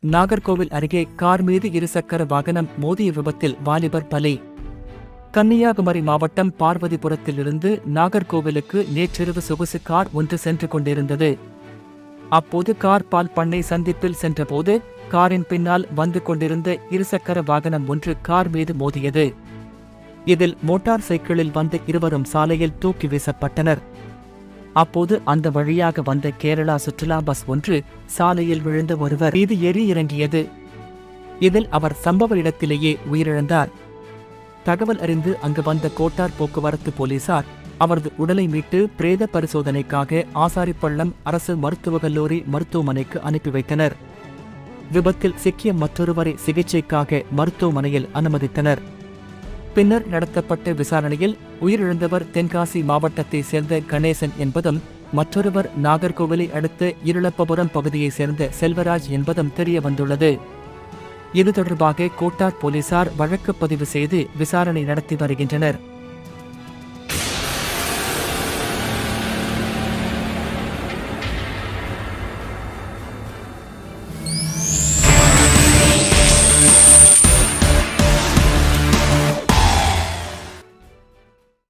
நாகர்கோவில் அருகே கார் மீது இருசக்கர வாகனம் மோதிய விபத்தில் வாலிபர் பலி. கன்னியாகுமரி மாவட்டம் பார்வதிபுரத்திலிருந்து நாகர்கோவிலுக்கு நேற்றிரவு சொகுசு கார் ஒன்று சென்று கொண்டிருந்தது. அப்போது கார் பால் பண்ணை சந்திப்பில் சென்றபோது காரின் பின்னால் வந்து கொண்டிருந்த இருசக்கர வாகனம் ஒன்று கார் மீது மோதியது. இதில் மோட்டார் சைக்கிளில் வந்த இருவரும் சாலையில் தூக்கி வீசப்பட்டனர். அப்போது அந்த வழியாக வந்த கேரளா சுற்றுலா பஸ் ஒன்று சாலையில் விழுந்த ஒருவர் மீது ஏறி இறங்கியது. இதில் அவர் சம்பவ இடத்திலேயே உயிரிழந்தார். தகவல் அறிந்து அங்கு வந்த கோட்டார் போக்குவரத்து போலீசார் அவரது உடலை மீட்டு பிரேத பரிசோதனைக்காக ஆசாரிப்பள்ளம் அரசு மருத்துவக் கல்லூரி மருத்துவமனைக்கு அனுப்பி வைத்தனர். விபத்தில் சிக்கிய மற்றொருவரை சிகிச்சைக்காக மருத்துவமனையில் அனுமதித்தனர். பின்னர் நடத்தப்பட்ட விசாரணையில் உயிரிழந்தவர் தென்காசி மாவட்டத்தைச் சேர்ந்த கணேசன் என்பதும், மற்றொருவர் நாகர்கோவிலை அடுத்த இருளப்பபுரம் பகுதியைச் சேர்ந்த செல்வராஜ் என்பதும் தெரியவந்துள்ளது. இது தொடர்பாக கோட்டார் போலீசார் வழக்கு பதிவு செய்து விசாரணை நடத்தி வருகின்றனர்.